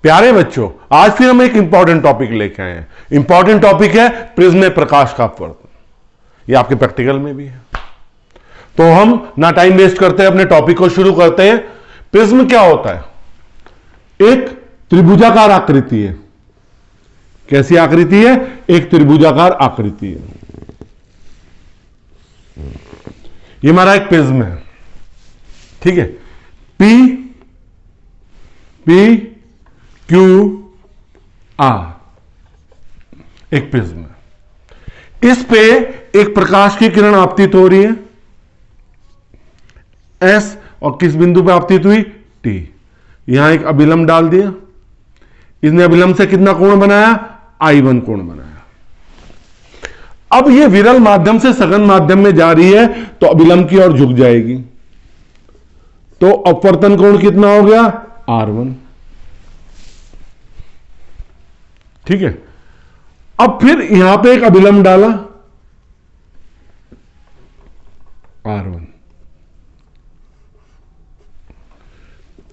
प्यारे बच्चों, आज फिर हम एक इंपॉर्टेंट टॉपिक लेके आए हैं। इंपॉर्टेंट टॉपिक है प्रिज्म में प्रकाश का अपवर्तन। ये आपके प्रैक्टिकल में भी है, तो हम ना टाइम वेस्ट करते हैं, अपने टॉपिक को शुरू करते हैं। प्रिज्म क्या होता है? एक त्रिभुजाकार आकृति है। कैसी आकृति है? एक त्रिभुजाकार आकृति है। ये हमारा एक प्रिज्म है, ठीक है। पी क्यू आर एक प्रिज्म है। इस पे एक प्रकाश की किरण आपतित हो रही है एस, और किस बिंदु पे आपतित हुई? टी। यहां एक अभिलंब डाल दिया, इसने अभिलंब से कितना कोण बनाया? I1 कोण बनाया। अब ये विरल माध्यम से सघन माध्यम में जा रही है, तो अभिलंब की ओर झुक जाएगी, तो अपवर्तन कोण कितना हो गया? R1। ठीक है। अब फिर यहां पे एक अभिलंब डाला R1।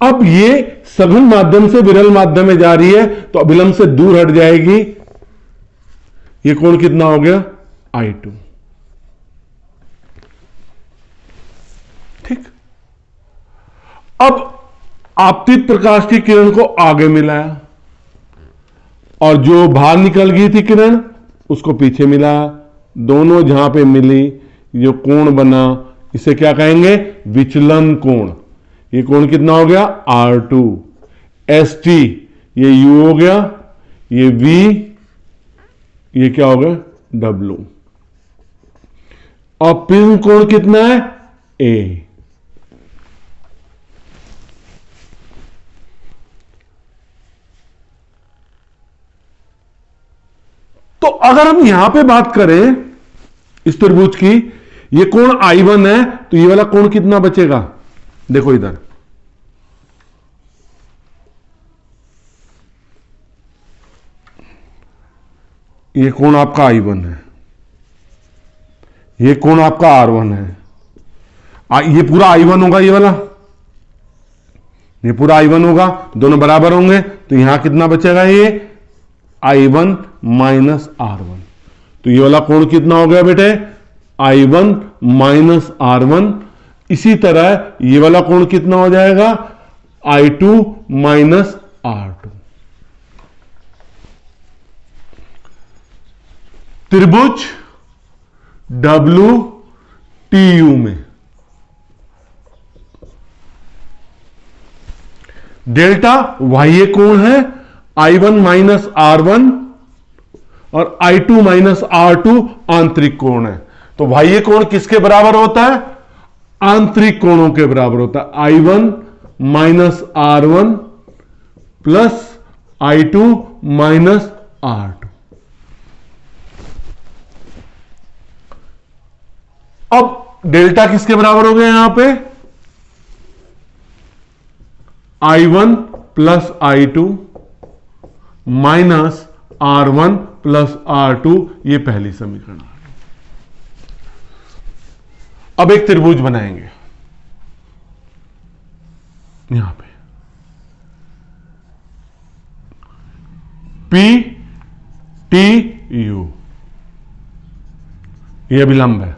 अब ये सघन माध्यम से विरल माध्यम में जा रही है, तो अभिलंब से दूर हट जाएगी। ये कोण कितना हो गया? I2। ठीक। अब आपतित प्रकाश की किरण को आगे मिलाया, और जो बाहर निकल गई थी किरण उसको पीछे मिलाया। दोनों जहां पे मिली, जो कोण बना, इसे क्या कहेंगे? विचलन कोण। ये कोण कितना हो गया? R2। ST, ये U हो गया, ये V, ये क्या हो गया? W। और प्रिज्म कोण कितना है? A। तो अगर हम यहां पे बात करें इस त्रिभुज की, ये कोण I1 है, तो ये वाला कोण कितना बचेगा? देखो इधर, ये कोण आपका I1 है, ये कोण आपका R1 है। ये पूरा I1 होगा, ये वाला, ये पूरा I1 होगा, दोनों बराबर होंगे, तो यहां कितना बचेगा? ये I1 माइनस R1। तो ये वाला कोण कितना हो गया बेटे? I1 minus R1। इसी तरह ये वाला कोण कितना हो जाएगा? I2 minus R2। त्रिभुज WTU में डेल्टा बाह्य कोण है I1 माइनस R1, और I2 माइनस R2 आंतरिक कोण है। तो बाह्य कोण किसके बराबर होता है? आंतरिक कोणों के बराबर होता है। I1 minus R1 plus I2 minus R2। अब डेल्टा किसके बराबर हो गया? यहां पे I1 plus I2 minus R1 plus R2, ये पहली समीकरण। अब एक त्रिभुज बनाएंगे यहां पे, PTU। ये अभिलंब है,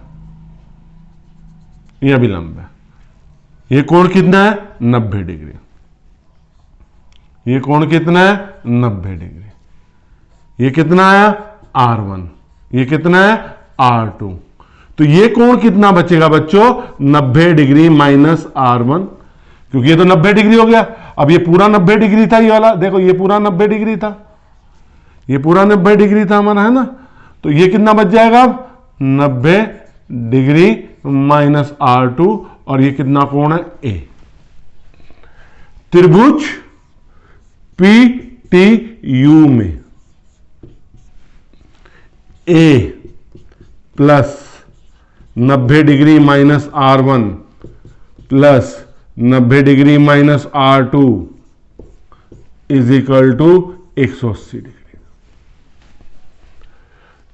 ये अभिलंब है। ये कोण कितना है? 90 डिग्री। ये कोण कितना है? 90 डिग्री। ये कितना आया? R1। ये कितना है? R2। तो ये कोण कितना बचेगा बच्चों? 90 डिग्री माइनस R1, क्योंकि ये तो 90 डिग्री हो गया। अब ये पूरा 90 डिग्री था, ये वाला देखो, ये पूरा 90 डिग्री था, ये पूरा 90 डिग्री था हमारा, है ना। तो ये कितना बच जाएगा अब? 90 डिग्री माइनस R2, और ये कितना कोण है? A। त्रिभुज PTU में A plus 90 degree minus R1 plus 90 degree minus R2 is equal to 180 degree.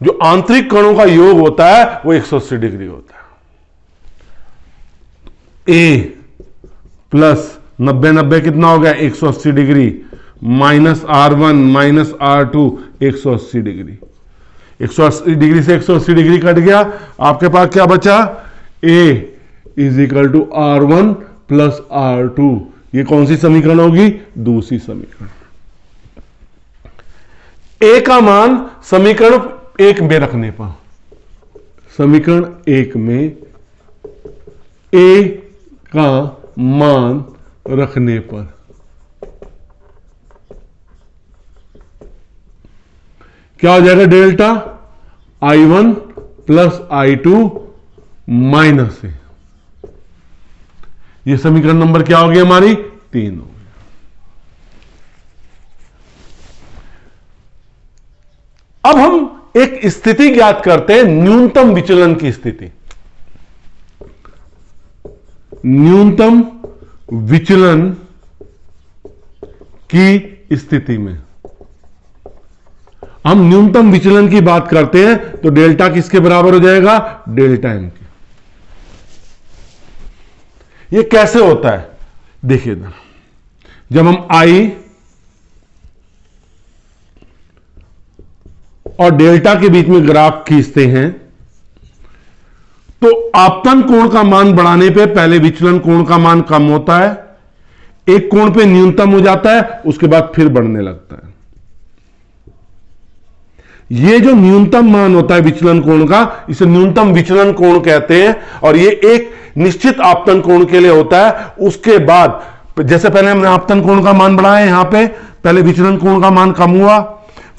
जो आंतरिक कणों का योग होता है वो 180 डिग्री होता है। ए प्लस 90 कितना हो गया 180 degree, minus R1 minus R2 180 degree. 180 degree से 180 डिग्री कट गया, आपके पास क्या बचा, A is equal to R1 plus R2। ये कौन सी समीकरण होगी, दूसरी समीकरण। ए का मान समीकरण 1 में रखने पर, समीकरण 1 में ए का मान रखने पर क्या हो जाएगा, delta I1 plus I2 minus ए। ये समीकरण नंबर क्या होगी हमारी, 3 होगी। अब हम एक स्थिति ज्ञात करते हैं, न्यूनतम विचलन की स्थिति। न्यूनतम विचलन की स्थिति में हम न्यूनतम विचलन की बात करते हैं तो डेल्टा किसके बराबर हो जाएगा, डेल्टा एम के। ये कैसे होता है, देखिए इधर, जब हम आई और डेल्टा के बीच में ग्राफ खींचते हैं तो आपतन कोण का मान बढ़ाने पे पहले विचलन कोण का मान कम होता है, एक कोण पे न्यूनतम हो जाता है, उसके बाद फिर बढ़ने लगता है। ये जो न्यूनतम मान होता है विचलन कोण का, इसे न्यूनतम विचलन कोण कहते हैं, और ये एक निश्चित आपतन कोण के लिए होता है। उसके बाद जैसे पहले हमने आपतन कोण का मान बढ़ाया, यहां पे पहले विचलन कोण का मान कम हुआ,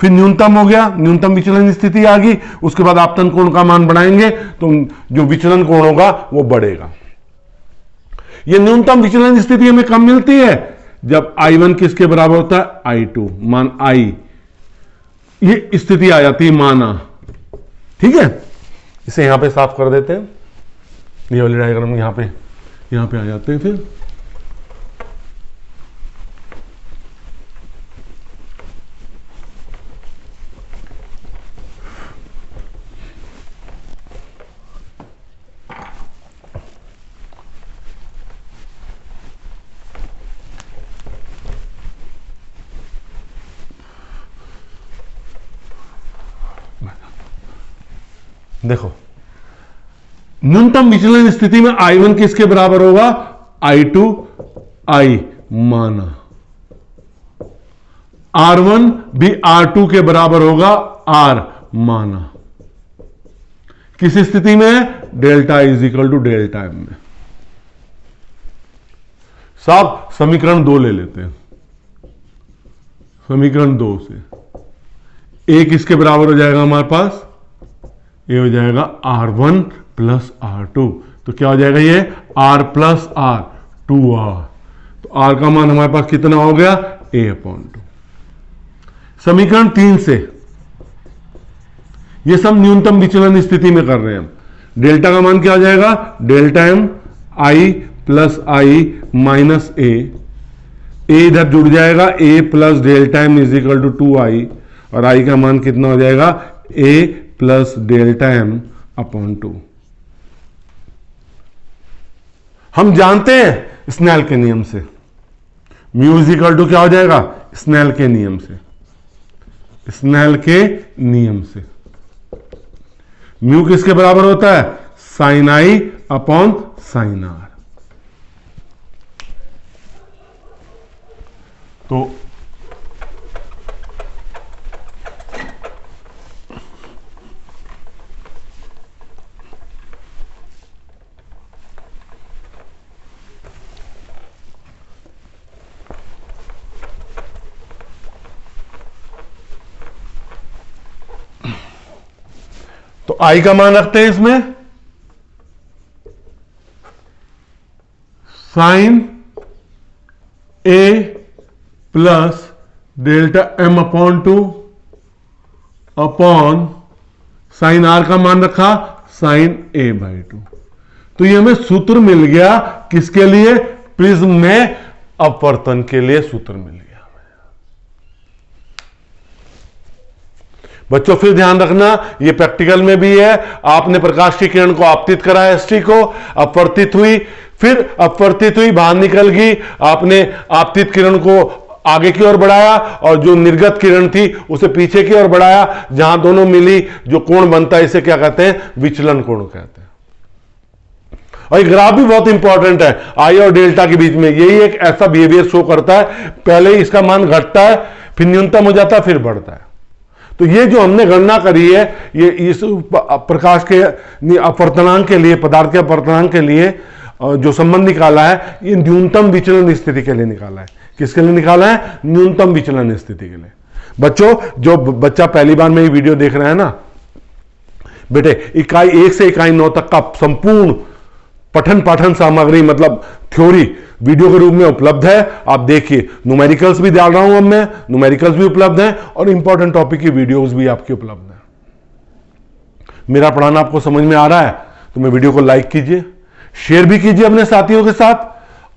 फिर न्यूनतम हो गया, न्यूनतम विचलन स्थिति आ गई, उसके बाद आपतन कोण का मान बढ़ाएंगे तो जो विचलन कोण होगा वो बढ़ेगा। ये न्यूनतम विचलन स्थिति हमें कब मिलती है, जब I1 किसके बराबर होता है, I2 मान I, ये स्थिति आ जाती है माना। ठीक है, इसे यहां पे साफ कर देते हैं, ये वाली डायग्राम यहां पे आ जाते हैं। फिर देखो, न्यूनतम विचलन स्थिति में I1 किसके बराबर होगा, I2 I माना, R1 भी R2 के बराबर होगा, R माना। किस स्थिति में, delta is equal to delta M में। साहब समीकरण 2 ले लेते हैं। समीकरण 2 से A किसके बराबर हो जाएगा हमारे पास, ये हो जाएगा R1 प्लस R2, तो क्या हो जाएगा ये R प्लस R 2R, तो R का मान हमारे पास कितना हो गया, A/2। समीकरण 3 से, ये सब न्यूनतम विचलन स्थिति में कर रहे हैं हम, डेल्टा का मान क्या हो जाएगा, delta M I plus I minus A, इधर जुड़ जाएगा, A plus delta M is equal to 2I, और I का मान कितना हो जाएगा, A plus delta M upon 2। हम जानते हैं स्नेल के नियम से, म्यू इज इक्वल टू क्या हो जाएगा, स्नेल के नियम से, स्नेल के नियम से म्यू किसके बराबर होता है, sine I upon sine R। तो I का मान रखते हैं इसमें, sine A plus delta M upon 2 upon sine R का मान रखा साइन A/2। तो ये हमें सूत्र मिल गया किसके लिए, प्रिज्म में अपवर्तन के लिए सूत्र मिल गया। बच्चों फिर ध्यान रखना, ये प्रैक्टिकल में भी है, आपने प्रकाश की किरण को आपतित करा एसटी को, अपवर्तित हुई, फिर अपवर्तित हुई बाहर निकल गई, आपने आपतित किरण को आगे की ओर बढ़ाया और जो निर्गत किरण थी उसे पीछे की ओर बढ़ाया, जहां दोनों मिली जो कोण बनता है इसे क्या कहते हैं, विचलन कोण कहते हैं। और ये ग्राफ भी बहुत इंपॉर्टेंट है आई और डेल्टा के बीच में, यही एक ऐसा बिहेवियर शो करता है, पहले ही इसका मान घटता है, फिर न्यूनतम हो जाता है, फिर बढ़ता है। तो ये जो हमने गणना करी है, ये इस प्रकाश के अपवर्तनांक के लिए, पदार्थ के अपवर्तनांक के लिए जो संबंध निकाला है, ये न्यूनतम विचलन स्थिति के लिए निकाला है। किसके लिए निकाला है, न्यूनतम विचलन स्थिति के लिए। बच्चों, जो बच्चा पहली बार में ये वीडियो देख रहा है ना, बेटे इकाई 1 से इकाई 9 तक का संपूर्ण पठन पाठन सामग्री मतलब थ्योरी वीडियो के रूप में उपलब्ध है, आप देखिए। न्यूमेरिकल्स भी डाल रहा हूं अब मैं, न्यूमेरिकल्स भी उपलब्ध हैं और इंपॉर्टेंट टॉपिक की वीडियोस भी आपकी उपलब्ध है। मेरा पढ़ाना आपको समझ में आ रहा है तो मैं वीडियो को लाइक कीजिए, शेयर भी कीजिए अपने साथियों के साथ,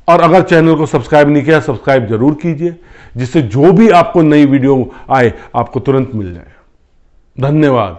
और अगर चैनल को सब्सक्राइब नहीं किया सब्सक्राइब जरूर कीजिए, जिससे जो भी आपको नई वीडियो आए आपको तुरंत मिल जाए। धन्यवाद।